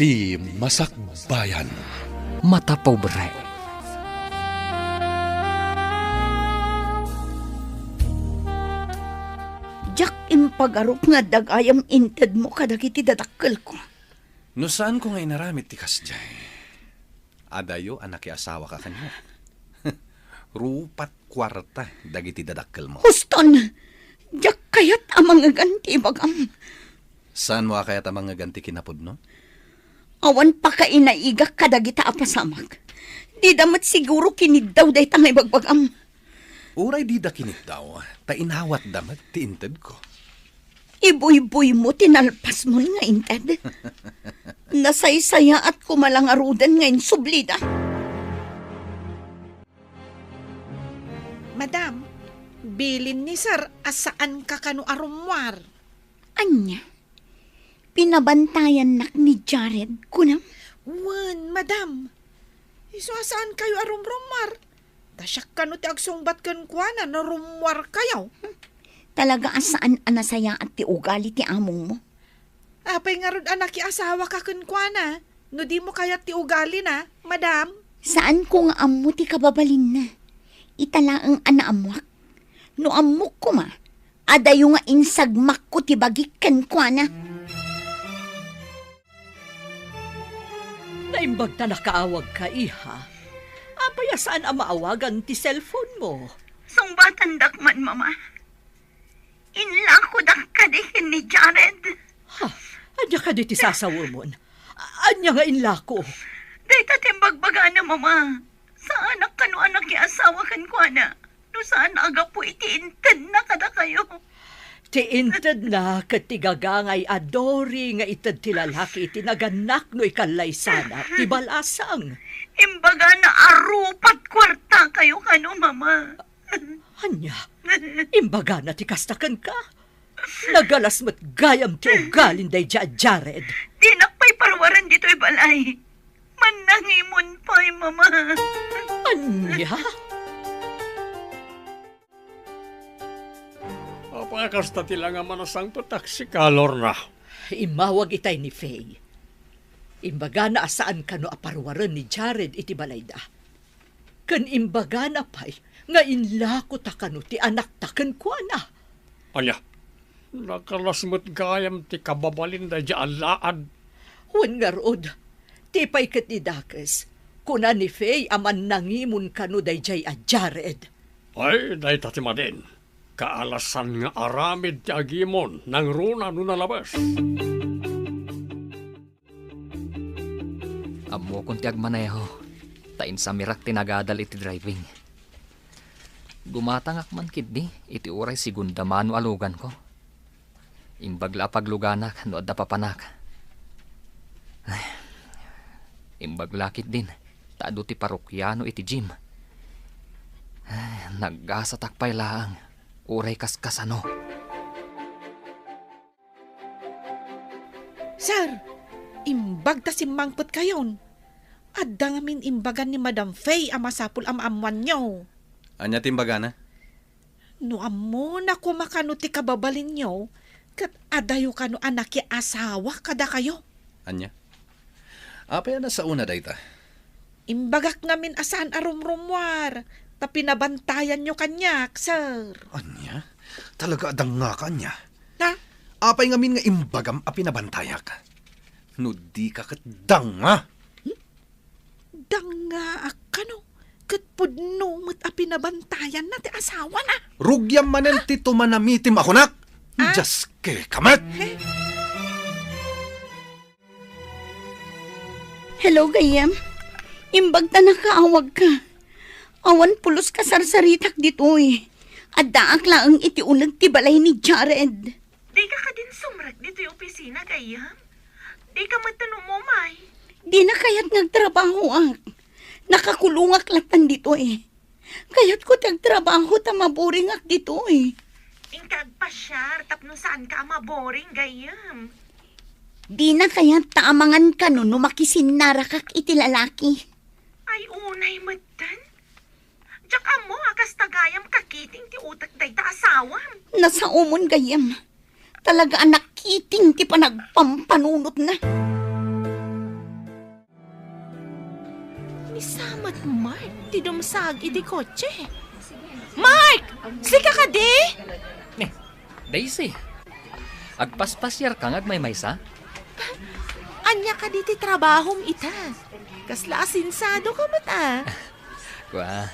Ti Masakbayan. Mata pobre. Jak impagarup nga dagayam inted mo kadagiti dadakkel ko. No saan ko nga inaramit ti kasjay? Adayo anak asawa ka kanya. Rupat kwarta dagiti dadakkel mo. Huston, jak kayat amang ganti bagam. Saan mo kaya tamang ganti kinapod no? Awan pa ka inaigak kadagita apasamag. Di damat siguro kinidaw day tangay bagbagam. Uray di da kinit daw, ta inawat damat ti inted ko. Ibuy-buy mo, tinalpas mo nga inted. Nasaysaya at kumalangarudan ngayon sublida. Madam, bilin ni sir asaan ka kanu arumwar? Anya, pinabantayan nak ni Jared kunam. Wan, madam. Iso asaan kayo arumrumwar? Tasyak kanu ti agsungbat kan kuana na rumwar kayo. Talaga asaan anasaya at ti ugali ti among mo. Apay nga rod anak asawa ka kan kuana. No di mo kaya ti ugali na, madam. Saan ko nga amo ti kababalin na? Italaang anaamuak. No amok ko ma, adayo nga insagmak ko ti bagikan ko na. Naimbag na nakaawag ka, iha. Apaya saan ang maawagan ti cellphone mo? Sungbatan dakman, mama. Inlako dak kadihin ni Jared. Ha? Anya ka di ti sasawumon? Anya nga inlako? Dahita timbagbaga na, mama. Sa anak ka no anak asawa kan ko na. No saan aga po itiintan na kada kayo. Ti inted na katigaga nga'y adori nga ited ti lalaki iti naganak no ikalay sana ti balasang. Imbaga na arupat kwarta kayo kano, mama. Anya, imbaga na ti kastakan ka. Nagalas mo't gayam ti ugalin day Jared. Di nakpay parwaran dito'y balay. Manangimon pa'y, mama. Anya? Apakasta tila nga manasang taksi kalor na. Imawag itay ni Faye. Imbaga na asaan ka no aparwaran ni Jared iti balayda. Kan imbaga na pa'y nga inlako ta kano ti anak ta kan kuana. Anya, nakalasmot gayam ti kababalin da dyan laad. Wan nga rood, ti pa'y kat ni Dakes, kuna ni Faye aman nangimun kano day jay a Jared. Ay, dahi tatima din. Kaalasan nga aramid ti agimon nang runa no nalabas. Amo kung ti agmaneho. Tain sa mirak tinagadal iti driving. Gumatangak man kidni, iti uray sigunda mano alugan ko. Imbagla pagluganak, no adda papanak. Imbaglakit din, taado ti parokyano iti gym. Naggasatakpay laang, uray kaskasano. Sir, imbag ta simmangpot kayon. Adda ngamin imbagan ni Madam Faye ang masapul amamuan nyo. Anya timbaga na? No amo na kumakano ti kababalin nyo, kat adayo kano anak asawa kada kayo. Anya? Apaya na sa una dayta? Imbagak ngamin asaan arumrumwar, ta pinabantayan nyo kanyak, sir. Anya? Talaga adang nga kanya. Ha? Apay ngamin nga imbagam a pinabantayak. No di ka katdang nga. Danga akano, kat pudno mo't a pinabantayan na ti asawa na. Rugyam manen ti tumanamitim ako nak. Just ke kamat. Hello, gayam. Imbag ta nakaawag ka. Awan pulos ka sarsaritak dito eh. Adda akla ang iti unag ti balay ni Jared. Di ka din sumrag dito yung opisina, gayam. Di ka matanong mo, may. Di na kaya't nagtrabaho ak. Nakakulungak latan dito eh. Kaya't ko tagtrabaho ta maboring ak dito eh. Ingkag pa siya, tapno saan ka maboring, gayam. Di na kaya't taamangan ka no makisinnarakak iti lalaki. Ay, unay matan. Diyak mo, akas tagayam kakiting ti utak day ta asawam. Nasa umon gayam. Talaga anak kiting ti panagpampanunot na. kat Mark, ti dumsag iti kotse. Mark! Sika ka di? Daisy, agpaspasyar ka ngag may maysa? Anya ka di ti trabahom ita. Kasla asinsado ka mata. Kwa,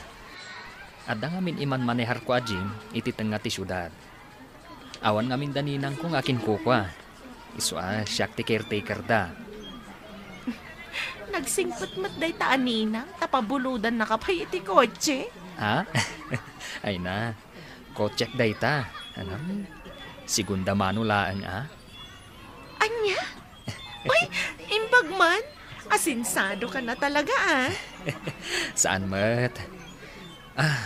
adda ngamin iman manehar ko a Jim, iti tenga ti syudad. Awan ngamin daninang kung akin kukwa. Iswa, siyak ti caretaker da. Nagsingput-mat day ta anina, tapabuludan na kapay iti kotse. Ha? Ay na, kotsek day ta. Anam, sigunda manulaan Anya? Uy, imbag man. Asinsado ka na talaga Saan mat?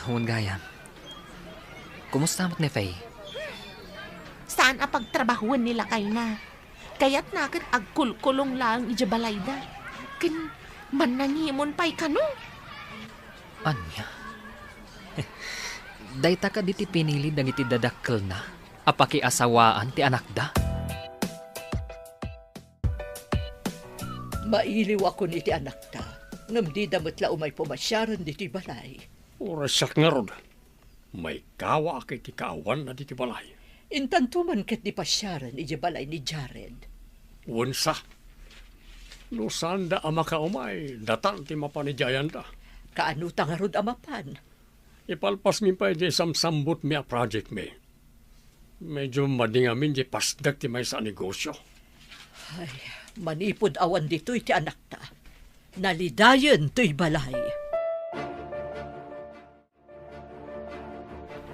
Huwag gayam. Kumusta mat ni Faye? Saan apagtrabahuan nila kay na? Kaya't nakat agkulkulong lang ijabalayda. Kin manangimon pa'y kano? Anya? Dayta ka diti pinili dang iti dadakkel na. Apaki asawaan ti anak da. Mailiw ako ni ti anak ta. Ngam di damatla umay pumasyaran di ti balay. Orasak nga rod. May kawa kay ti kaawan na di ti balay. Intantuman ket di pasyaran iti balay ni Jared. Unsa. No sanda ama ka umay, datan ti mapanijayan da. Kaano ta nga rod amapan? Ipalpas mi pa di samsambot mi a project mi. Medyo madingamin di pasdag ti may sa negosyo. Ay, manipod awan dito'y ti anak ta. Nalidayan to'y balay.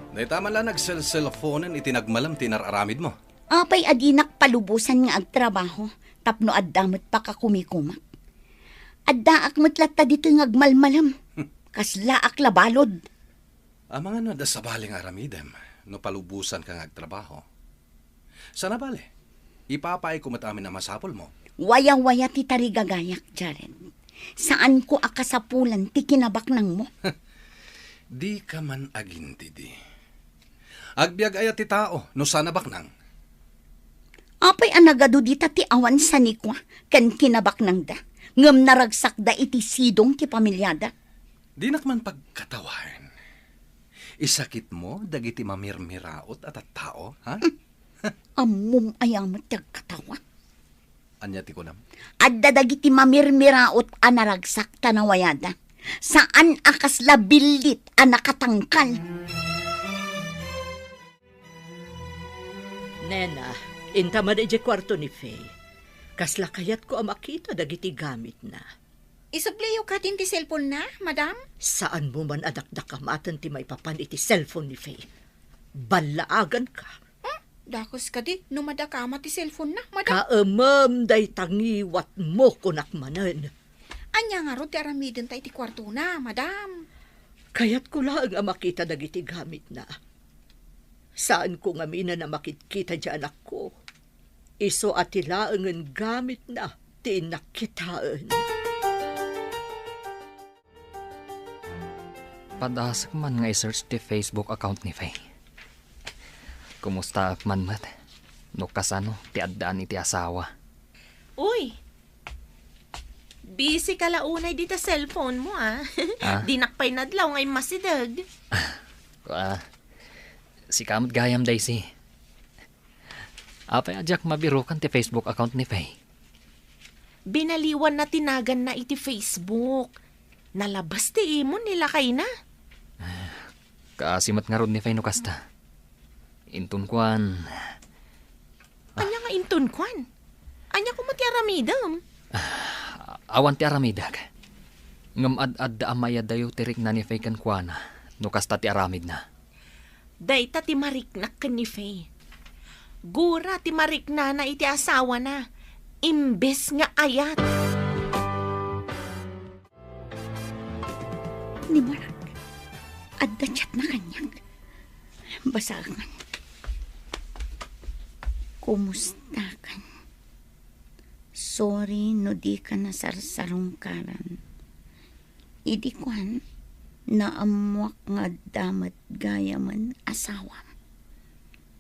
Dahita man lang nagselselfonan itinagmalam tinararamid mo. Apay adinak palubusan nga agtrabaho, tapno addamot pa ka kumikumak. Addaak matlatta dito nga agmalmalam, kaslaak labalod. Mga no, da sa baling aramidem, no palubusan ka agtrabaho. Sana bale, ipapay ko matamin na masapol mo. Waya-waya ti tarigagayak, Jared. Saan ko akasapulan ti kinabak nang mo? Di ka man aginti di. Agbiag ayat ti tao, no sana baknang. Apay anagado dita ti awan sa nikwa, kan kinabak nang da. Ngam naragsak da iti sidong ti pamilyada. Di nakman pagkatawain. Isakit mo, dagiti mamirmiraot at tao, ha? Amum ayamat katawa. Anya ti kunam. Adda dagiti mamirmiraot anaragsak tanawayada. Saan akas labilit anakatangkal. Nena, intamad ije kwarto ni Faye. Kasla kayat ko makita dagiti gamit na. Isubliyo ka ti cellphone na, madam? Saan mo man adakdakamatan ti may papan iti cellphone ni Faye? Balaagan ka. Dakos ka di, numadakama ti cellphone na, madam. Kaamam day tangiwat mo kunak manan. Anya nga ro ti aramidin tayo ti kwarto na, madam. Kayat ko lang makita dagiti gamit na. Saan ko nga mina na makitkita dyan ako? Iso at tilaangan gamit na ti nakitaan. Padasak man nga i-search ti Facebook account ni Faye. Kumusta man mat? No kasano ti addaan iti asawa. Uy, busy ka launay dito cellphone mo Di nakpay nadlaw ngay masidag. Si kamot gayam Daisy. Apay adyak mabirukan ti Facebook account ni Faye. Binaliwan na tinagan na iti Facebook. Nalabas ti imon nila kay na. Kaasimat nga rod ni Faye no kasta. Intun kwan. Anya nga intun kwan? Anya ko mati aramidam? Awan ti aramidag. Ngam ad da amaya dayo tirik na ni Faye kan kwana. No kasta ti aramid na. Dayta ti mariknak kan ni Faye. Gura ti marikna na iti asawa na. Imbes nga ayat. Ni Marag, adda chat na kanyang. Basagan. Kumusta kan? Sorry no di ka nasarsarungkaran. Idi kwan, naamwak nga damat gayaman asawa.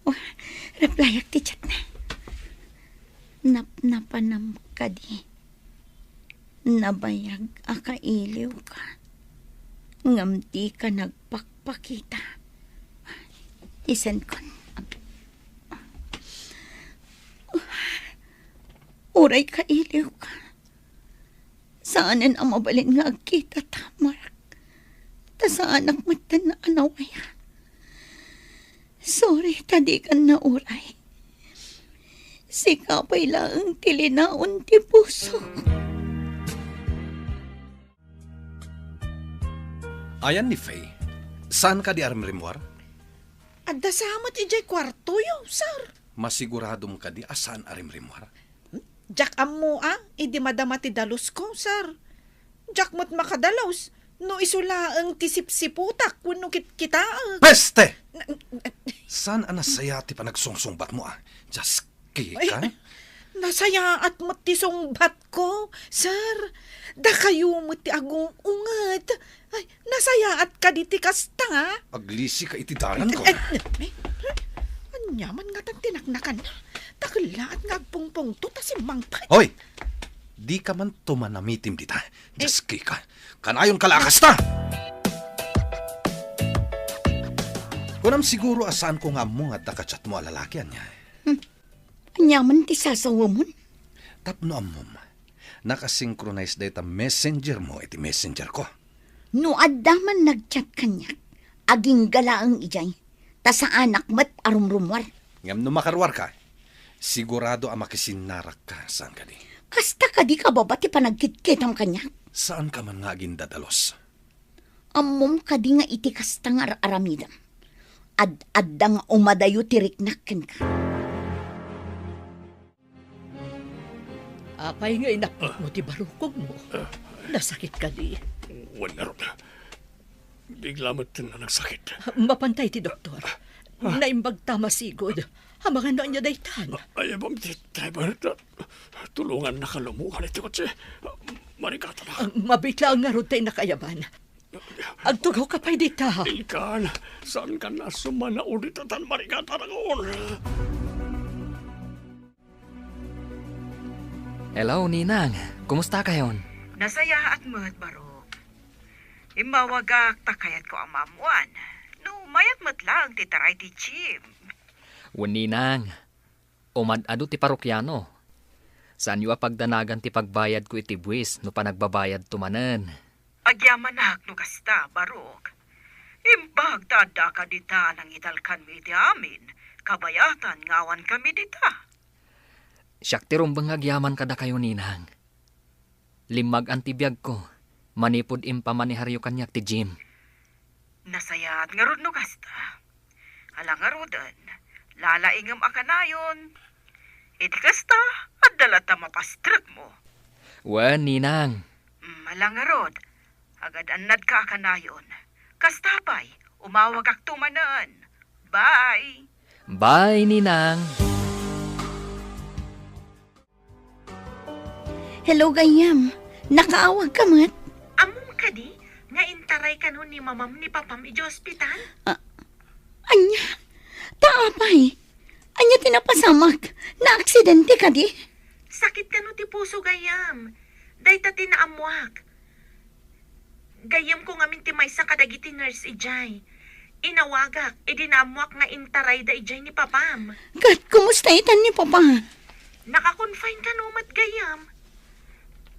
Oh, replyak ti chat na. Napnapanam ka di. Nabayag akailiw ka. Ngam di ka nagpakpakita. Isan ko. Uray ka iliw ka. Saanan ang mabalin nga agkita tamarak. Ta sa anak matan na anawayan. Sorry, tadi ka na uray. Sikapay lang tilinaon ti puso. Ayan ni Faye. Saan ka di aramrimwar? Adda samat ijay kwarto yo, sir. Masiguradong ka di asan arimrimwar? Jak ammo idi madama ti dalos ko, sir. Jak mo't makadalos, no isula ang tisip-siputak, kuno kita. Peste! Saan anasaya ti panagsungsungbat mo Just ka? Nasaya at matisong bat ko, sir. Da kayo mo ti agong ungat. Ay, nasaya at kaditi kasta. Aglisi ka itidalan ko. Anyaman nga tang tinaknakan na. Takla at ngagpungpong to ta si Mangpat. Hoy! Di ka man tumanamitim dita. Just ka. Kanayon kalakas ta! Kunam siguro asaan ko nga mo at nakachat mo alalakyan niya. Anyaman ti sasawa mo. Tapno amom. Nakasynchronize data messenger mo iti messenger ko. No addaman nagchat kanya. Aging galaang ijay. Ta sa anak mat arumrumwar. Ngam no makarwar ka, sigurado ang makisinarak ka saan ka di. Kasta ka di ka ba ti panagkitkit ang kanya? Saan ka man nga gindadalos? Ammom ka di nga iti kasta nga aramidam. Ad-adda nga umadayo tiriknakken ka. Apay nga inapot mo ti barukog mo. Nasakit ka di. Wala ron. Bigla mo na nagsakit. Mapantay ti doktor. Naimbag tama sigod. Hamangan na niya daytan. Ay, bang ti driver, tulungan na kalumukan iti kotse. Marikata na. Mabitla nga ron tayo nakayaban. Agtugaw ka pa'y dita. Ikan, saan ka na sumana ulit at marikata na koon? Hello, Ninang. Kumusta kayon? Nasaya at mat, Barok. Imawagak takayat ko ang mamuan. No, mayat mat lang titaray ti Chim. Ninang, umad-ado ti parokyano. Saan yu pagdanagan ti pagbayad ko iti buwis no panagbabayad tumanen? Agyaman na no kasta, Barok. Imbag tada ka dita nang italkan mi iti amin. Kabayatan ngawan kami dita. Siyak ti rumbang agyaman kada kayo, Ninang. Limag ang tibiyag ko. Manipod impamaniharyo kanyak ti Jim. Nasayat nga rod no kasta. Alang nga rodan, lalaingam akanayon. Iti kasta, at dalata mapastrek mo. Ninang. Alang nga rod, agad anad ka akanayon. Kastapay, umawag ak tumanan. Bye! Bye, Ninang. Hello, Gayam. Nakaawag ka mat? Among ka di, nga intaray ka nun ni mamam ni papam iji ospital? Anya, taapay. Anya tinapasamak. Na-aksidente ka di? Sakit ka no ti puso, Gayam. Dahita tinaamuak. Gayam ko ngamin ti maysa kadagiti nurse ijay. Inawagak, idinamuak nga intaray da ijay ni papam. Kat, kumusta itan ni Papa? Naka-confine ka no mat, Gayam.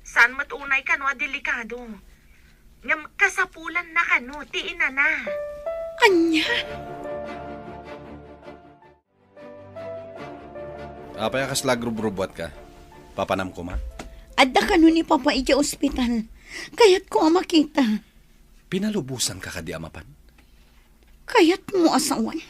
Saan matunay ka no delikado? Ngam kasapulan na ka no, tiin na. Anya? Apay akas lagrub-rubwat ka. Papanam ko ma. Adda ka nun ni Papa iti ospital. Kayat ko ang makita. Pinalubusan ka kadi amapan. Kayat mo asawan.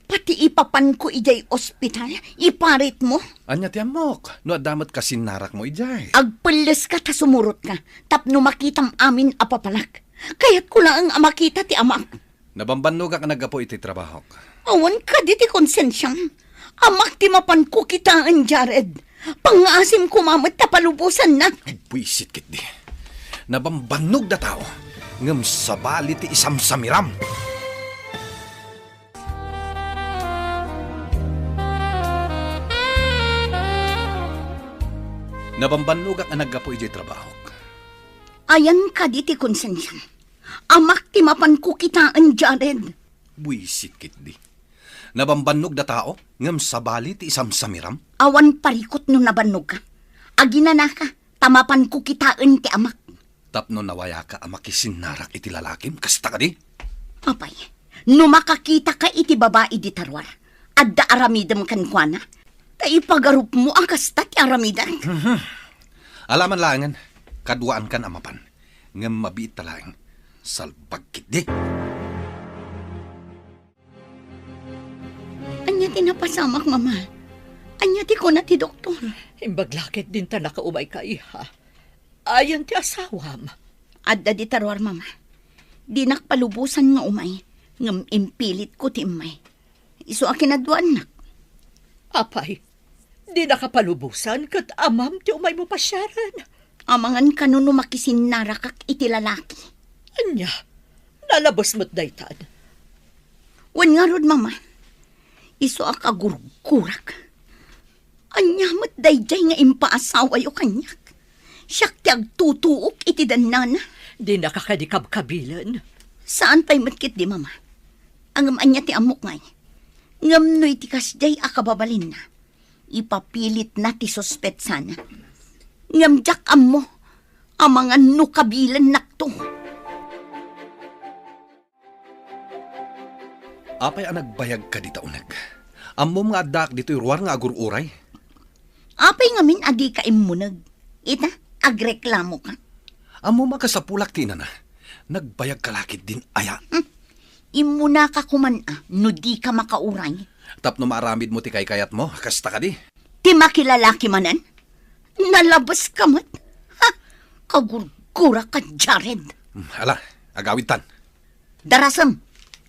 Pati ipapan ko ijay ospital. Iparit mo. Anya ti amok. No adamat ka sinarak mo ijay. Agpulis ka ta sumurot ka. Tapno makitam amin apapalak. Kayat ko lang ang makita ti amak. Nabambanog ka nagapo iti trabaho. Awan ka di ti konsensyang. Amak ti mapan ko kitaan, Jared. Pangasim ko mamat ta palubusan na. Buisit kit di. Nabambanog da tao. Ngam sabali ti isamsamiram. Nabambanog ang nagapo iti trabaho. Ayan ka di ti konsensyang. Amak ti mapan ko kitaan, Jared. Buisit kit di. Nabambannog da tao, ngam sabali ti isam samiram. Awan parikot no nabannog ka. Aginana ka, tamapan ko kitaan ti amak. Tapno nawaya ka amakisin narak iti lalakim, kasta ka di. Apay, no makakita ka iti babae di tarwar, adda aramidam kankwana, taipagarup mo ang kasta ti aramidan. Alaman langan, kaduaan kan amapan, ngam mabiit talaang, salpagkit di. Anya ti napasamak, mama. Anya ti ko na ti doktor. Imbaglakit din ta nakaumay ka, iha. Ayan ti asawam. Adda di tarwar, mama. Di nakpalubusan nga umay, ngam impilit ko ti imay. Iso akin adwan nak. Apay, di nakapalubusan kat amam ti umay mo pasyaran. Amangan kanuno makisin narakak iti lalaki. Anya, nalabas mo't daytan. Wan nga rod, mama. Iso akagurgurak. Anya mo't dayjay nga impaasawa yo kanyak. Siyak ti agtutuok iti danana. Di nakakadikab-kabilan. Saan pa'y matkit di, mama? Angam anya ti amok ngay. Ngam no'y ti kasjay akababalin na. Ipapilit na ti sospet sana. Ngam jak amo, amangan no kabilan nakto. Apay ang nagbayag ka di taunag. Amom nga adak dito'y ruwar nga agururay. Apay ngamin adi ka imunag. Ita, agreklamo ka. Amo makasapulak ti na. Nagbayag kalakit din aya. Imuna ka kuman no di ka makauray. Tapno maaramid mo ti kayat mo, kasta ka di. Ti makilalaki manan? Nalabas ka mat? Ha? Kagurgura ka, Jared. Ala, agawid tan. Darasam,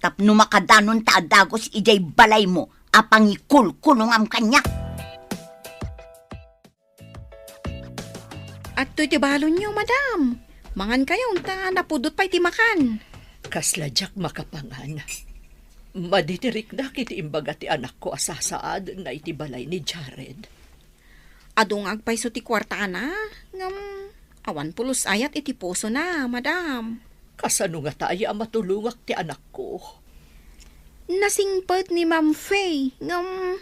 tapno makadanon ta adagos ijay balay mo, apang ikulkulong am kanya. At to'y tibalon nyo, madam. Mangan kayo, ta napudot pa'y timakan. Kasladyak makapangan. Maditirik na kiti imbaga ti anak ko asasaad na itibalay ni Jared. Adong agpay so ti kwarta na. Ngam, awan pulos ayat iti puso na, madam. Kasano nga tayo matulungak ti anak ko. Nasingpet ni Ma'am Faye. Ngam,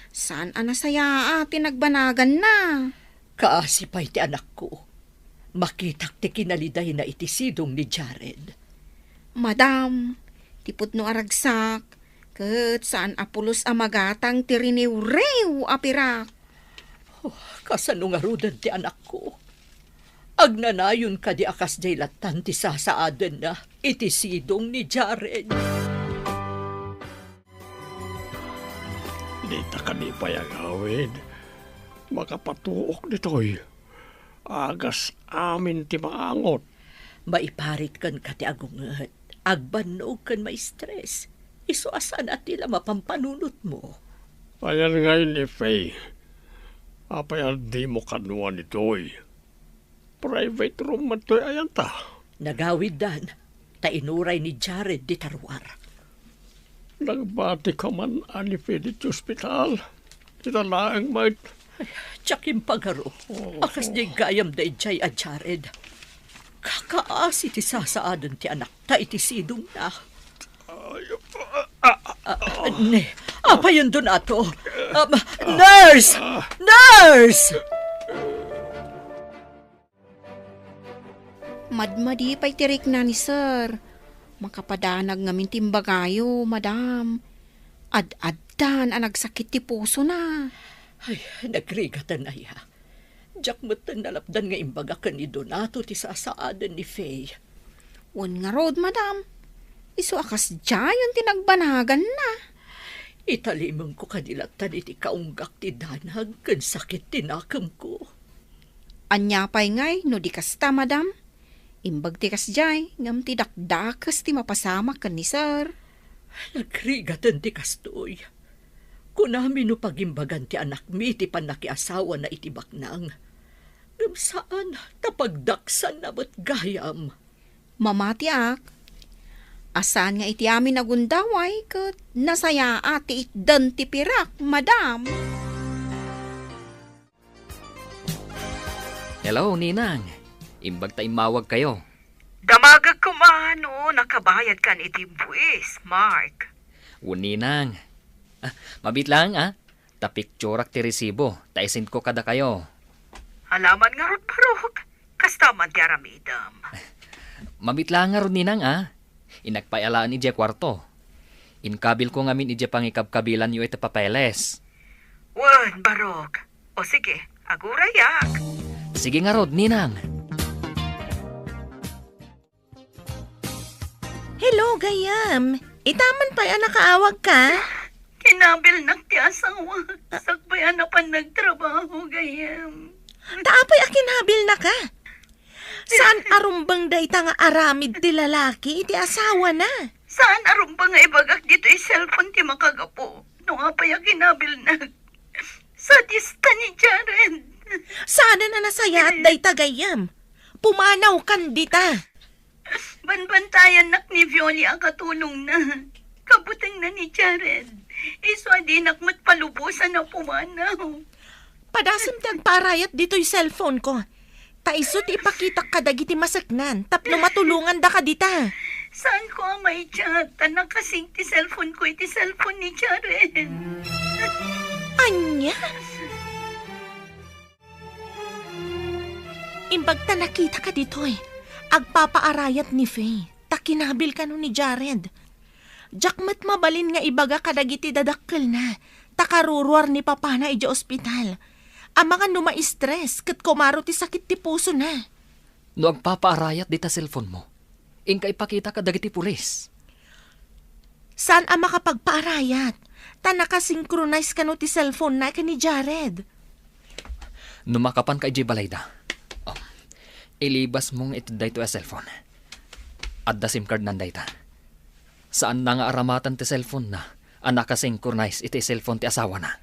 saan anasaya ati nagbanagan na? Kaasipay ti anak ko. Makitak ti kinaliday na itisidong ni Jared. Madam, tipot no aragsak. Kat saan apulos amagatang ti riniw-rew apirak. Kasano nga rudan ti anak ko. Agnanayon ka di akas jay latan ti sasaaden na itisidong ni Jared. Di ta kanipay ang awid. Makapatuok nito'y. Agas amin ti maangot. Maiparit kan ka ti agunget. Agbanog kan ma-stress. Iso asan at tila mapampanunot mo. Ayan ngayon ni Faye. Apayan di mo kanuan nito'y. Private room man to'y ayan ta. Nagawid dan. Tainuray ni Jared di tarwar. Nagbati ka man ani Faye di hospital. Italaang mait. Tsakim pagaro. Akas di gayam da ijay a Jared. Kakaasi ti sasaadon ti anak ta itisidong na. Ne, apa yun doon ato? Nurse! Nurse! Madmadi pa'y tirik na ni sir. Makapadanag ngamin timbagayo, madam. Ad-addan ang nagsakit ti puso na. Ay, nagrigatan na ya. Diyak mo't nalapdan nga imbaga ka ni Donato ti sasaadan ni Faye. Wan nga road, madam. Iso akas jayon tinagbanagan na. Italimang ko kanilatan iti kaunggak ti danag kan sakit tinakam ko. Anya pa'y ngay, no di kasta, madam. Imbag ti kasjay, ngam ti dakdakas ti mapasama kan ni sir. Nagrigatan ti kastoy. Kunami no pagimbagan ti anak mi ti panakiasawa na itibaknang. Ngam saan tapagdaksan na ba't gayam? Mamati ak. Asan nga iti amin nagundaway kat nasaya ati itdan ti pirak, madam. Hello, Ninang. Imbag ta imawag kayo. Damagag ko Paano nakabayad kan iti buwis, Mark? Uninang. Mabit lang, Tapikturak ti resibo. Taisin ko kada kayo. Halaman nga ron, Barok. Kastaman ti aramidam. Mabit lang nga ron ninang, Inagpayalaan ni kwarto. Inkabil ko ngamin ije pangikabkabilan yu iti papeles. Wan, Barok. O sige, agurayak. Sige nga rod, ninang. Hello, Gayam. Itaman pa yan nakaawag ka? Kinabil nak ti asawa. Sakbayan na pa nagtrabaho, Gayam. Taapay akinabil na ka. Saan arumbang day nga aramid ti lalaki iti asawa na? Saan aron pa nga ibagak dito cellphone ti makagapo? Nung apay kinabil na. Sa dista ni Jared. Sana na nasaya at day Gayam. Pumanaw kan dita. Banbantayan nak ni Violi ang katulong na. Kabutang na ni Jared. Iswa di nakmat palubusan na pumanaw. Padasam tagparayat dito'y cellphone ko. Taisot ipakita ka dagiti masaknan. Tapno matulungan da ka dita. Saan ko ang may chat? Tanak kasing ti cellphone ko iti cellphone ni Jared. Anya? Imbag ta nakita ka dito'y. Agpapaarayat ni Faye. Takinabil ka no ni Jared. Jakmat mabalin nga ibaga kadagiti dadakkel na. Takaruruar ni papa na ija ospital. Ang mga numa-stress kat kumaro ti sakit ti puso na. No agpapaarayat dita cellphone mo. Inka ipakita ka dagiti pulis. Saan ang makapagpaarayat? Ta nakasynchronize ka no ti cellphone na ka ni Jared. Numakapan ka iji balayda. Ilibas mong ito dayto a cellphone. At da SIM card nanday ta. Saan na nga aramatan ti cellphone na ang nakasynchronize iti cellphone ti asawa na.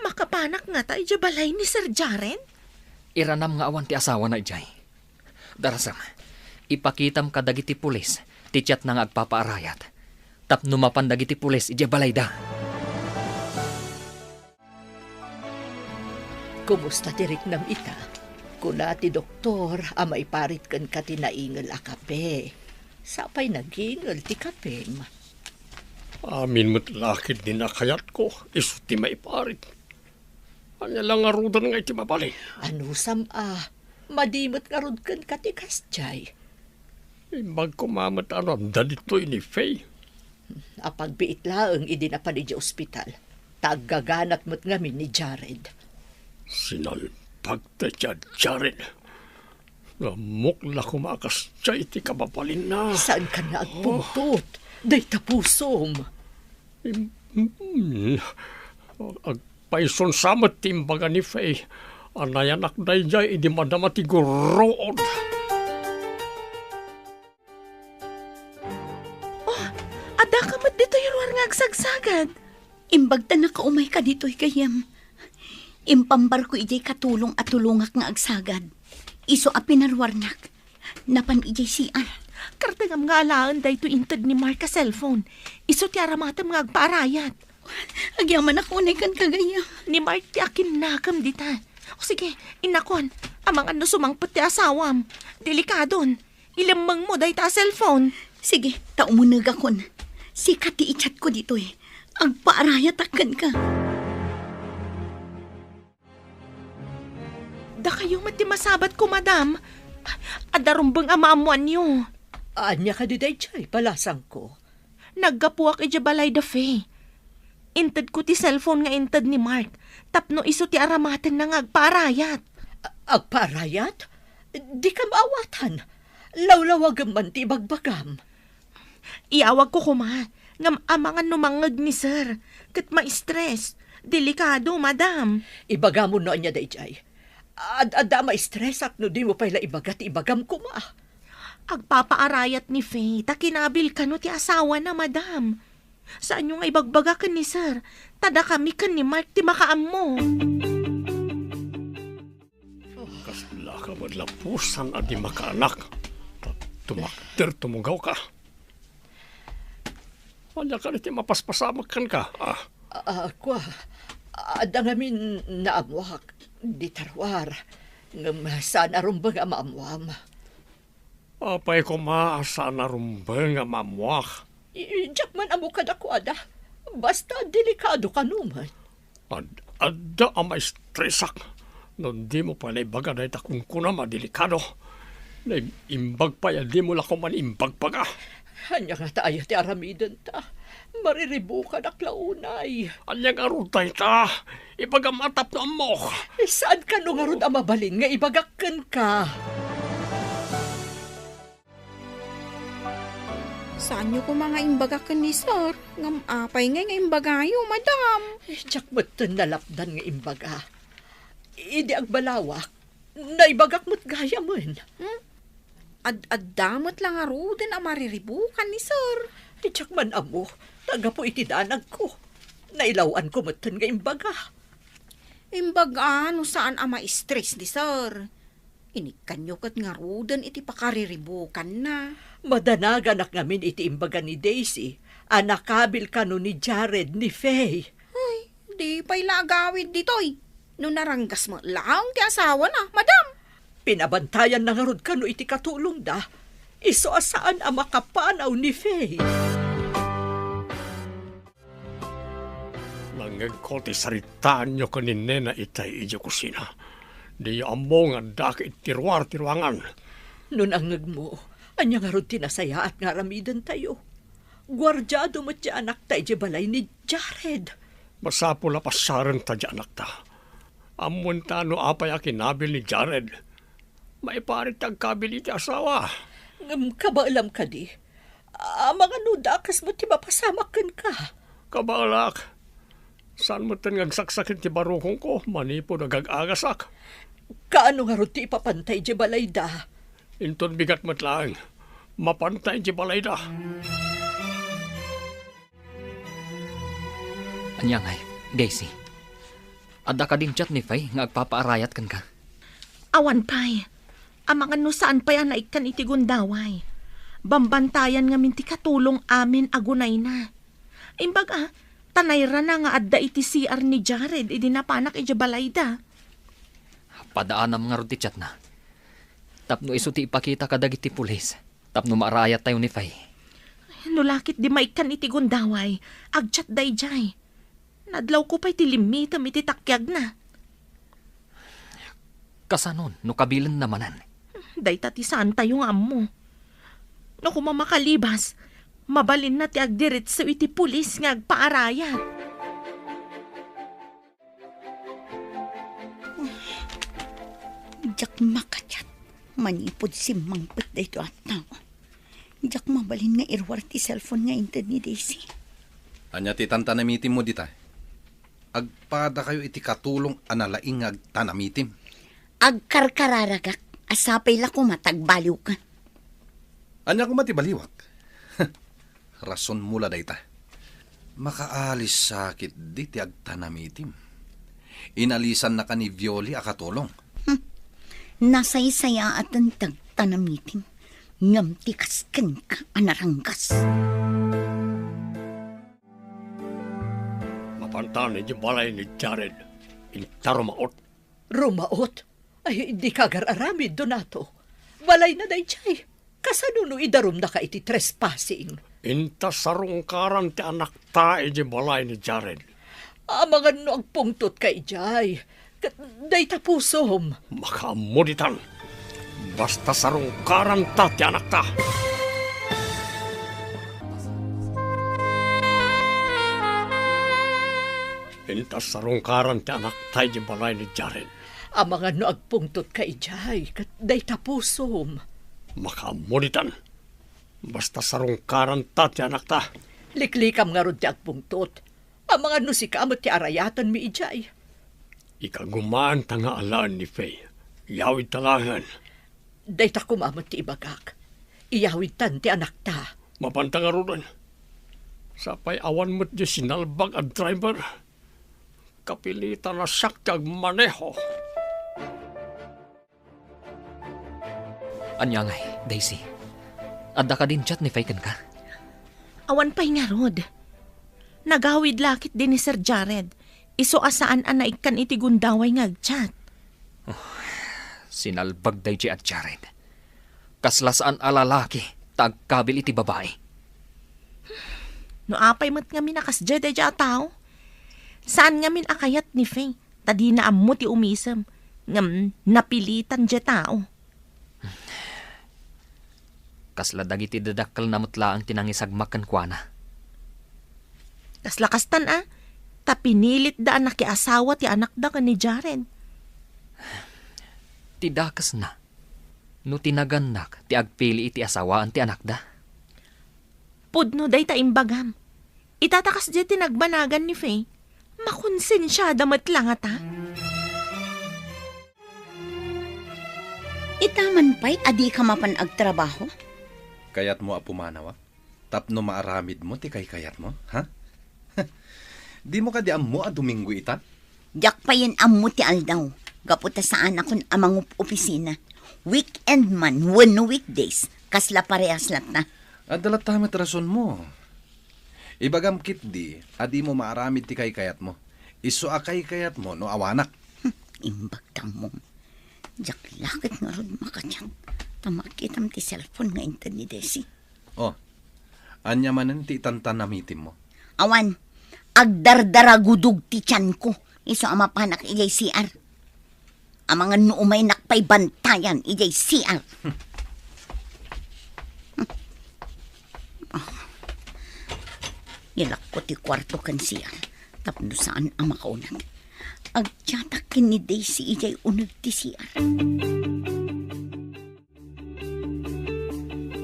Makapanak nga tayo balay ni Sir Jared? Iranam nga awan ti asawa na ijay. Darasam, ipakitam ka dagiti pulis, ti chat na nga agpapaarayat. Tapno mapan dagiti pulis ijay balayda. Kumusta ti riknam ita? Kuna ti doktor, amay parit kan ka tinaingal a kape. Sapay nagingal ti kapem. Amin mo't lakid din nakayat ko. Isu ti maiparit. Anya lang arudan nga iti mabali. Ano madimot nga rod kan ka ti kasjay. Imbag kumamat aramda dito ni Faye. Apagbiit laeng idinapan iti ospital. Taggaganat mo't ngamin ni Jared. Sinalpag ta siya, Jared. Namukla kumakas siya iti kabapalin na. Saan ka na agpuntot? Day tapusom. Agpaison samat timbaga ni Faye. Anayanak day jay idi madama ti gurood. Ada ka mat dito yung luar nga agsagsagad. Imbag ta nakaumay ka dito'y Gayam. Impambar ko ijay katulong at tulungak nga agsagad. Iso a pinarwarnak. Napan ijay sian. Kartagam nga alaan day to inted ni Mark ka cellphone. Iso ti aramatam nga agpaarayat. Agyaman ako na kan kagaya. Ni Mark ti akin nakam dita. O sige, inakon. Amang ano sumangpot ti asawam. Delikadon. Ilamang mo day ta cellphone. Sige, taumunag akon. Sikat ti ichat ko dito Agpaarayat akan ka. Da kayo mati masabat ko, madam. Adarumbang amaamuan niyo. Anya ka di day chay, palasang ko. Naggapuak ija balay da Faye. Inted ko ti cellphone nga inted ni Mark. Tapno iso ti aramaten na nga agparayat. Agparayat? Di ka maawatan. Lawlawagam man ti bagbagam. Iawag ko kuma. Ngam amangan numangag ni sir. Kat ma-stress. Delikado, madam. Ibaga mo no anya day chay. Ada ma-stress at no di mo pala ibagat ibagam ko ma. Agpapaarayat ni Faye, takinabil ka no ti asawa na, madam. Saan yung ibagbaga ka ni sir? Tada kami ka ni Mark ti makaam mo. Kasla ka madlapusan at di makaanak. Tumakter tumugaw ka. Anya ka niti mapaspasamakan ka. Kwa, ada ngamin naamwak. Di tarwar. Ngam saan arumbang amaamwam. Apay ko maasa na rumbang nga mamuak. Ijak man amo kadako ada. Basta delikado ka naman. Adda ang maestresak. No di mo pala ibaga na itakong kuna madelikado. Na imbag pa ya di mo lako man imbag pa ka. Anya nga tayo ti aramidan ta. Mariribukan ak launay. Anya nga rutay ta. Ibaga matap na mo. Saan ka nung arud amabalin nga ibagakan ka? Saan nyo ko mga imbagakan ni sir? Ngam apay nga imbagayo, madam. Ijak matan nalapdan nga imbaga. Idi ang balawak. Naibagak mo't gaya man. Ad-damot lang arudin ang mariribukan ni sir. Ijak man amo. Taga po itidanag ko. Nailawan ko matan nga imbaga. Imbaga, no saan ang ma-stress ni sir? Inikan nyo kat nga rudan iti pakariribukan na. Madanagan ak ngamin iti imbaga ni Daisy. Anakabil ka no ni Jared ni Faye. Ay, di pa'y lagawid ditoy. No naranggas mo lang ti asawa na, madam. Pinabantayan na nga rod ka no iti katulong da. Iso asaan ang makapanaw ni Faye. Langag ko ti saritaan nyo kanine na itay idyo kusina. Di amo nga dakit tiruangan. Nun angag mo, anya nga rod tinasaya at nga ramidan tayo. Gwardyado mo't di anak tayo di balay ni Jared. Masapo la pasaran ta di anak ta. Amon ta no apay a kinabil ni Jared. Maiparit ang kabil iti asawa. Kabaalam ka di. Mga nudakas mo ti mapasamakan ka. Kabalak. Saan mo tan ngagsaksakin ti barukong ko? Manipo nagag-agasak. Kaano nga rod ti ipapantay di balay da? Inton bigat mo't lang. Mapantay di balay da. Anya ngay, Daisy. Adda ka din chat ni Faye nga agpapaarayat kan ka. Awan pay. Amangan no saan pa yan naikan iti gundaway. Bambantayan nga minti katulong amin agunay na. Imbaga, tanayra na nga adda iti CR ni Jared idi napanak iti balayda. Padaan na mga roti chat na. Tapno iso ti ipakita kadag iti pulis. Tapno maarayat tayo ni Faye. Nulakit di maikan iti gundaway. Agchat day jay. Nadlaw ko pa'y tilimitam iti takyag na. Kasanon, no kabilan namanan. Day tati saan tayo nga mo. No kumamakalibas, mabalin na ti agdiretso iti pulis nga agpaarayat. Jak makachat. Manipod si mangpet dito at tao. Jak mabalin nga irwar ti cellphone nga inted ni Daisy. Anya ti tantanamitim mo dita. Agpada kayo iti katulong analaing nga agtanamitim. Agkarkararagak. Asapay la ko matagbaliw ka. Anya ko matibaliwak. Rason mula dayta. Makaalis sakit di ti agtanamitim. Inalisan na ka ni Violi a katulong. Nasaysaya at ang tagtanamitim. Ngamtikas ken ka anaranggas. Mapantan ni balay ni Jared. Intaro maot. Rumaot? Ay, di ka gararamid, Donato. Balay na day chay. Kasano no idarum na ka iti trespassing? Inta sarungkaran ti anak ta iti balay ni Jared. Mga no agpungtot kay jay. Day tapusom. Makamuditan. Basta sarungkaran ta ti anak ta. Inta sarungkaran ti anak ta iti balay ni Jared. Mga no agpungtot kay jay. Day tapusom. Makamuditan. Basta sarungkaran ta ti anak ta. Liklikam nga ron ti agpungtot. Mga no si kamot ti arayatan mi ijay. Ikagumaan ta nga alaan ni Faye. Iyawid talangan. Day ta kumamot ti ibagak. Iyawid tan ti anak ta. Mapanta nga ron. Sapay awan mo't di sinalbag at driver. Kapilitan na siyak kag maneho. Anya ngay, Daisy. Adda ka din chat ni Faye kan ka. Awan pa'y nga rod. Nagawid lakit din ni Sir Jared. Iso asaan anaikan iti gundaway nga agchat. Sinalbag day at Jared. Kaslasaan a lalaki, tagkabil iti babae. No apay mo't ngamin nakasdya da tao. Saan ngamin akayat ni Faye? Tadi na ammo ti umisem. Ngam napilitan dya tao. Kasla dagiti dadakkel na mutla ang tinangisagmakan kwa na. Kaslakastan ta pinilit da anak ki asawa ti anak da ka ni Jared. Ti dakas na. No tinaganak, ti agpili iti asawaan ti anak da. Pudno day ta imbagam. Itatakas dya tinagbanagan ni Faye. Makonsensyada matlang ata. Itaman pa'y adi ka mapan agtrabaho? Kayat mo apumanawa? Tapno maaramid mo, ti kayat mo, ha? Di mo ka di ammo a Domingo ita? Jak pa yan ammo ti aldaw. Gaputa saan akong amang opisina. Weekend man, no weekdays. Kasla parehas lat na. Adalat tamat rason mo. Ibagam kit di, adi mo maaramid ti kayat mo. Iso a kayat mo, no awanak. Imbag mo. Jak lakit nga ron makadyang. Tamakitam ti cellphone nga intan ni Desi. Oh, anya manan ti tantanamitim mo. Awan, agdardaragudug ti tiyan ko. Iso ama panak ijay CR. Ang mga nuumay nakpay bantayan ijay CR. Ilak ko ti kwarto kan CR. Tapno saan ang makaunag. Agtiyatakin ni Daisy ijay unag ti CR.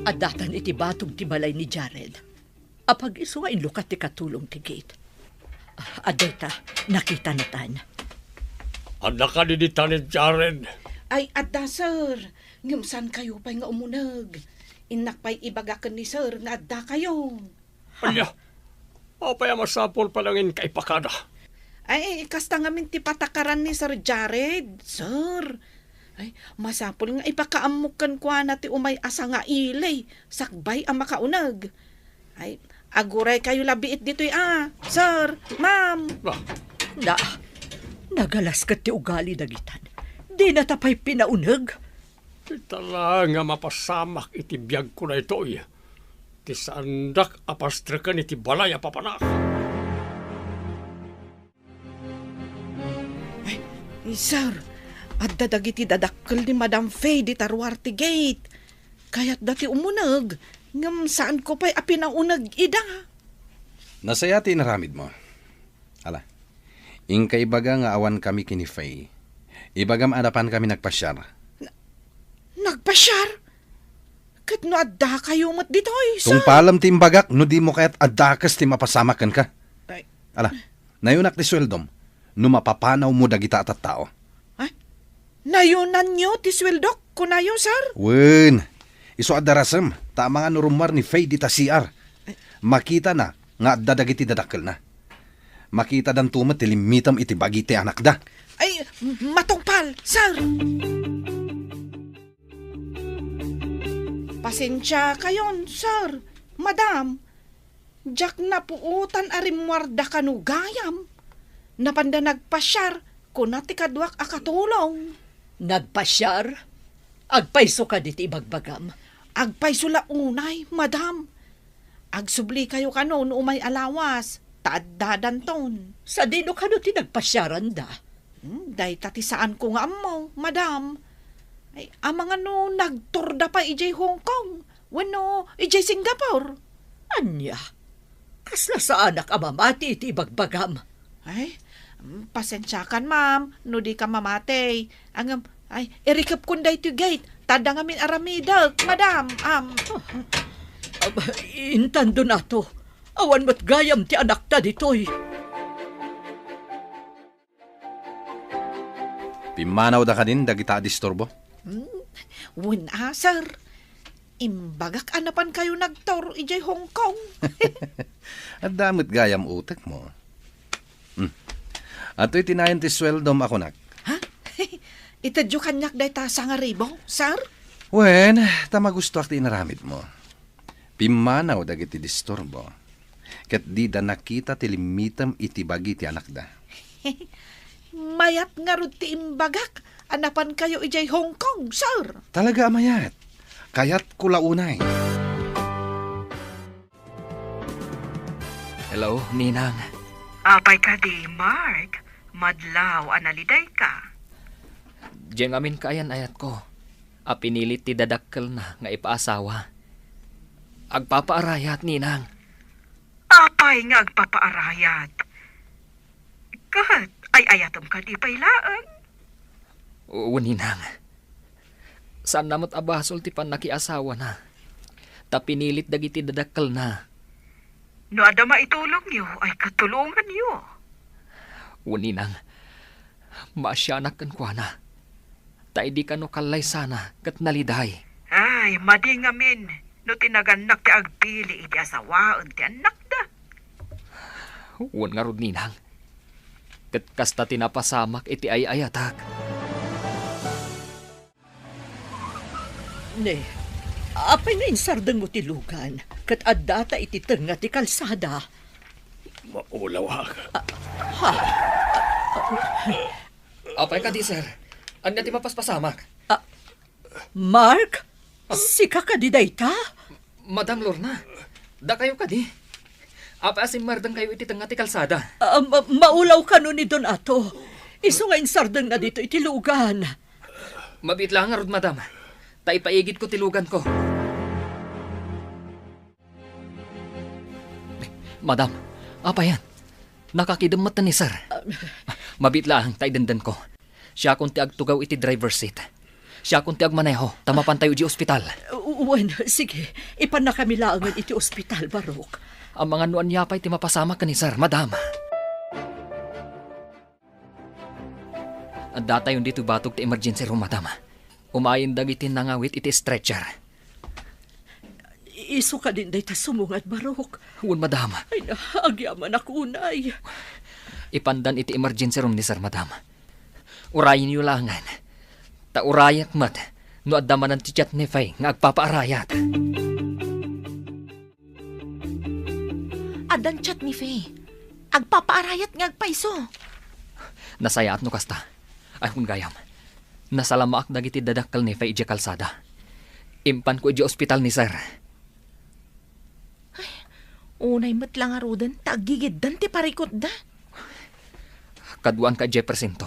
Adatan iti batog ti balay ni Jared. Apag iso nga inlukat ti katulong ti gate. Adeta, nakita na tan. Anak ka didita ni Jared. Ay, adda, sir. Ngimsan kayo pa'y nga umunag. Inak pa'y ibagakan ni sir nga adda kayo. Anya, apay masapol palangin kay pakada. Ay, kasta nga min ti patakaran ni Sir Jared, sir. Ay, masapol nga ipakaamukan kwa na ti umay asa nga ilay. Sakbay ang makaunag. Ay, aguray kayo labiit dito'y sir, ma'am. Nagalas ka ti ugali dagitan. Di na tapay pinaunag. Tala nga mapasamak iti biyag ko na ito iya. Ti sandak apastrakan iti balay apapanak. Ay, sir, at dadagiti dadakkel ni Madam Faye di Taruarte Gate. Kaya't dati umunag. Ngam saan ko pa'y apinaunag ida. Nasaya ti naramid mo. Ala, ingka ibaga nga awan kami kini Faye. Ibagam adapan kami nagpasyar. Nagpasyar? Kat no adda kayo mat ditoy, sir. Tungpalam ti imbagak, no di mo kaya't adakas ti mapasamakan ka. Ay, Ala, nayunak ti sweldom, no mapapanaw mo dagita at tao. nayunan nyo ti sweldok kunayo, sir. Wen, iso adarasam, tama nga nurumar ni Faye di ta CR. Makita na, nga dadagiti dadakkel na. Makita dan tumat ti limitam iti bagi ti anak da. Ay, matungpal, sir. Pasensya kayon, sir. Madam, jak na puutan arimwarda kanugayam. Napanda nagpasyar, kunati kadwak akatulong. Nagpasyar? Agpaiso ka diti ibagbagam. Agpaysula unay, madam. Agsubli kayo kanon umay alawas, taaddadan ton. Sa dino ka no ti nagpasyaran da? Day tati saan ko nga mo, madam. Ay, amang ano, nagturda pa ijay Hong Kong. Wano, ijay Singapore. Anya? Kasla sa anak amamati iti ibagbagam. Ay, pasensyakan, ma'am. No di ka mamatay. Ay, irikap kunday to gate. Tada ngamin aramidag, madam. Intando na to. Awan mo't gayam ti anak ta ditoy. Pimanaw da ka din, dagita disturbo. Wala, sir. Imbagak anapan kayo nagtor ijay Hong Kong. At damot gayam utak mo. Ato'y tinayan ti sweldom ako nak. Ha? Itadyo kanyak day ta sa nga ribo, sir? Wen, tama gusto ak ti inaramid mo. Pimanaw dagiti disturbo. Ket di da nakita ti limitam iti bagi ti anak da. Mayat nga rod ti imbagak. Anapan kayo ijay Hong Kong, sir. Talaga amayat. Kayat ko launay. Hello, Ninang. Apay ka di, Mark. Madlaw, analiday ka. Diyan amin kayan ayat ko. Pinilit ti dadakkel na nga ipaasawa. Agpapaarayat, Ninang. Apay nga agpapaarayat. Kat, ay ayatom ka di pailaan. Oo, Ninang. Saan namot abasol ti pan nakiasawa na. Ta pinilit dagiti dadakkel na. No ada maitulong yo, ay katulungan yo. Oo, Ninang. Maasyanak kan kwa na. Ta di ka no kalay sana kat naliday. Ay, madi ngamin. No tinaganak ti agpili, iti asawaan ti anak da. Oo nga rod, Ninang. Kat kasta tinapasamak iti ay ayatak. Ne, apay nga insardeng mo tilugan, kat addata iti tenga ti kalsada. Maulaw Apay ka di, sir. Anya ti mapaspasamak? Mark, sika ka di dayta? Madam Lorna, da kayo ka di. Apay asin mardang kayo iti tenga ti kalsada. Maulaw ka no ni Don Ato. Iso nga insardeng na dito iti lugan. Mabit lang nga rod, madam. Ta ipaigid ko tilugan ko. Madam, apa yan? Nakakidamot na ni sir. Mabit lang, ta idandan ko. Siya kung ti agtugaw iti driver's seat. Siya kung ti agmaneho, tamapan tayo di ospital. Uwan, sige. Ipan na kami laangan iti ospital, Barok. Ang mga nuan niya pa'y ti mapasama ka ni sir, madam. At data yung dito batog ti emergency room, madam. Umayin dagiti nangawit iti stretcher. Iso ka din day ta sumungat, Barok. Uwan, madam. Ay, agyaman ako unay. Ipandan iti emergency room ni sir, madam. Urayin niyo langan. Ta urayak mat, no adamanan ti chat ni Fay nga agpapaarayat. Adan chat ni Faye. Agpapaarayat nga agpaiso. Nasayaat no kasta. Ay kung gayam. Nasalamaak dagiti dadakkel ni Fay iti kalsada. Impan ko iti ospital ni sir. Unay mat lang arudan, tagigiddan ti parikot da. Kaduan ka Jefferson to.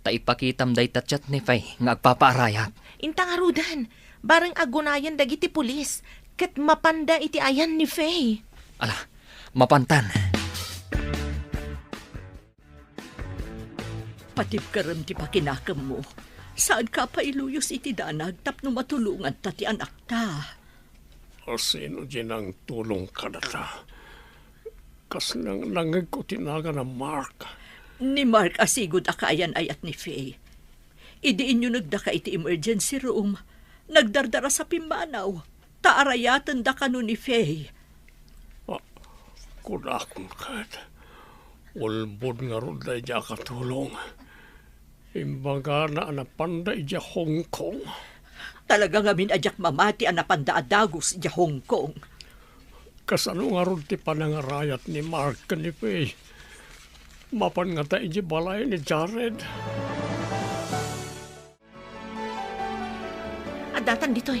Ta ipakitam day tatchat ni Fay nga agpapaarayat. Intang arudan, barang agunayan dagiti pulis, ket mapanda iti ayan ni Faye. Ala, mapantan. Patib karam ti pakinakam mo. Saan ka pa iluyos iti danag tapno matulungan ta ti anak ta? Sino dyan ang tulong ka na ta? Kas nang nangag ko tinaga na Mark. Ni Mark asigod akayan ayat ni Faye. Idiin nyo nagdaka iti emergency room. Nagdardara sa pimbanaw. Taarayatan da kano ni Faye. Kudakon ka. Ulbod nga ron da dya katulong. Imbaga na anapanda ija Hong Kong. Talaga nga minadyak mamati anapanda adagos ija Hong Kong. Kasano nga ron ti panangarayat ni Mark ka ni Faye. Mapan nga ta iji balay ni Jared. Adatan ditoy,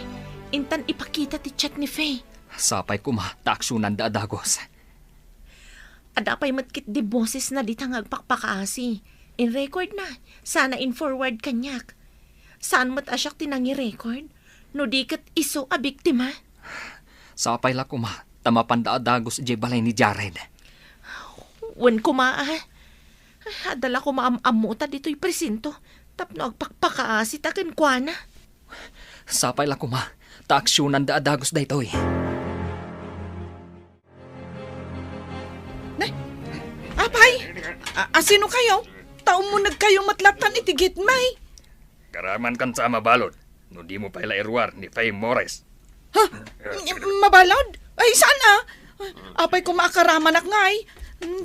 intan ipakita ti chat ni Faye. Sapay kuma, taaksunan da adagos. Adapay matkit di boses na di tang agpakpakaasi. In record na, sana in forward kanyak. Saan mat asyak tinangi record? No di kat iso a biktima? Sapay la kuma, tamapan da adagos iti balay ni Jared. Wan kumaa. Adala ko maamuta dito'y presinto. Tapno agpakpakaasi taken kwa na. Sapay la kuma, taaksunan da adagos da ito'y. Apay, asino kayo? Taon mo nagkayo matlatan iti gitmay. Karaman kan sa mabalod. No di mo pa ilairuar ni Faye Morris. Ha? Mabalod? Ay, sana? Apay ko maakaraman ak ngay.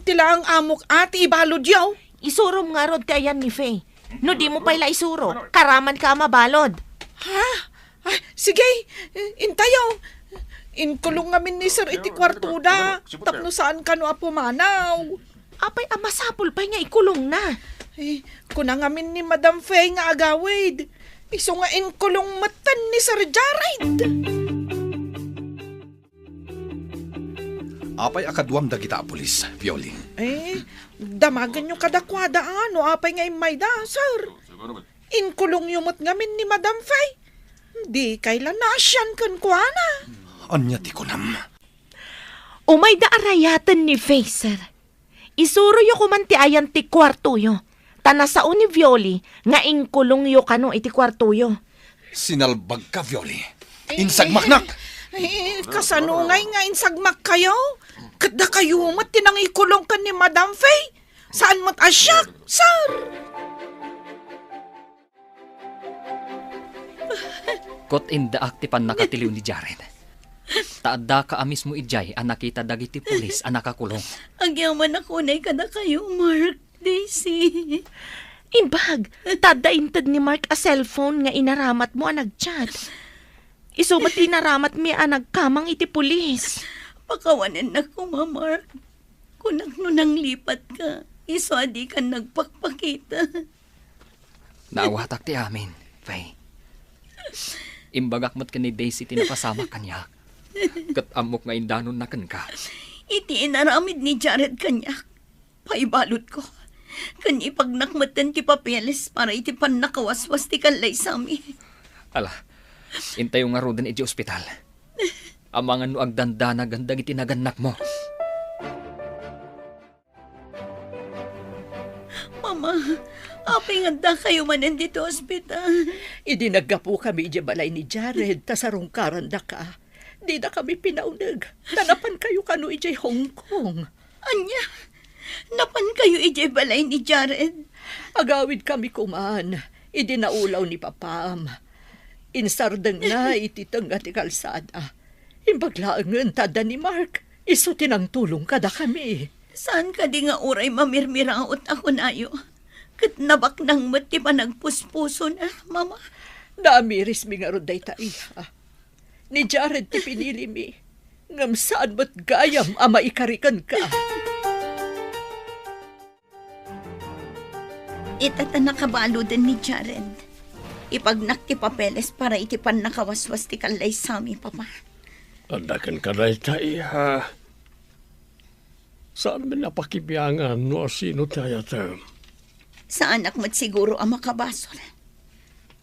Tila ang amok ati ibalod yaw. Isurom nga rod ti ayan ni Faye. No di mo pala isuro, karaman ka mabalod. Ha? Ay, sige, intayaw. Inkulong ngamin ni Sir iti kwartuda. Tapno saan ka no apumanaw. Apay amasapol pa nga ikulong na. Ay, kuna ngamin ni Madam Faye nga agawid. Iso nga inkulong matan ni Sir Jared. Apay akaduam da kita pulis, Violi. Damagan yung kadakwada ano, apay nga may da, sir. Inkulong yumot ngamin ni Madam Fay. Di kailan nasyan kan kuana. Anya ti kunam. Umay da arayatan ni Faye, sir. Isuro yo kuman ti ayan ti kwarto yo. Tanasao ni Violi nga inkulong yo kano iti kwarto yo. Sinalbag ka, Violi. Insagmaknak! Kasanungay nga insagmak kayo. Kada kayo mat tinang ikulong ka ni Madam Fay. Saan mo't asyak, sir? Kot in the aktipan nakatiliw ni Jared. Taadda ka amis mo ijay ang nakita dagiti pulis ang nakakulong. Agyaman ako na kada kayo, Mark, Daisy. Imbag, tadaintad ni Mark a cellphone nga inaramat mo ang nagchat. Isumat inaramat mi ang nagkamang iti pulis. Pakawanan na ko, Mark. Kunak no nang lipat ka, iso adi ka nagpakpakita. Naawatak ti amin, Faye. Imbagak mat ka ni Daisy tinapasama kanya. Kat amok nga indanon na kan ka. Iti inaramid ni Jared kanyak. Paibalot ko. Kan ipagnakmatan ti papeles para iti pan nakawaswas ti kalay sami. Ala, intay yung nga rodan iti ospital. Amangan no agdanda na gandag iti naganak mo. Mama, apay nga kayo manan dito ospital. Idinagapo kami iti balay ni Jared, tasarong karanda ka. Di na kami pinaunag. Tanapan kayo kano iti Hong Kong. Anya, napan kayo iti balay ni Jared. Agawid kami kuman. Idinaulaw ni Papam. Insardeng na ititang at kalsada. Imbaglaangan tada ni Mark. Iso tinang tulong kada kami. Saan ka di nga uray mamirmiraot ako nayo? Kat nabak nang mati pa nagpuspuso na, Mama. Naamiris mi nga roday taiha. Ni Jared ti pinili mi. Ngam saan ba't gayam ama ikarikan ka? Itata nakabalo din ni Jared. Ipagnak ti papeles para itipan nakawaswas ti kalay sami, Papa. Andakan ka na iha. Saan mo napakibiyangan no sino tayo ito? Sa anak mo't siguro ang makabasol.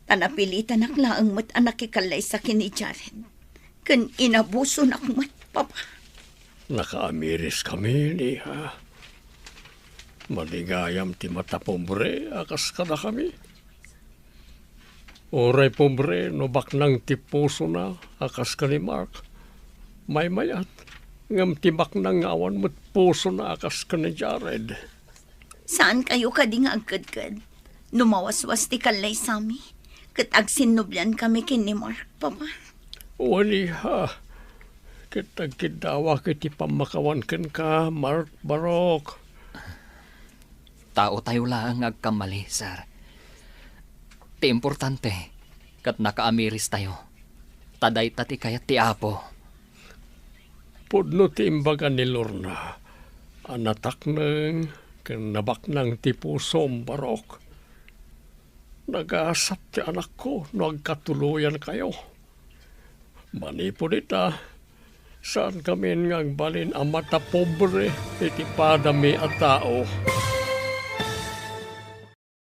Tanapilitan naklaang mo't anak ikalay sa kini Jared. Kan inabuso na kumat, Papa. Nakaamiris kami niha. Maligayam ti mata pobre, akas ka na kami. Oray pobre, no baknang ti puso na, akas ka ni Mark. May mayat, ngam ti baknang awan mo't puso na, akas ka ni Jared. Saan kayo kading agkad-kad? Numawaswas ti kalay sami. Kat agsinubyan kami kini Mark, Papa. Wali ha. Kitag kidawa kiti pamakawan ken ka, Mark Barok. Tao tayo lang agkamali, sir. Ti importante, kat nakaamiris tayo. Taday tati kayat ti apo. Pudno ti imbaga ni Lorna. Anatak nang kanabak ng ti pusom, Barok. Nag-aasap ti anak ko, nagkatuluyan kayo. Manipo dita, saan kami ngang balin ang mata pobre, iti padami at tao.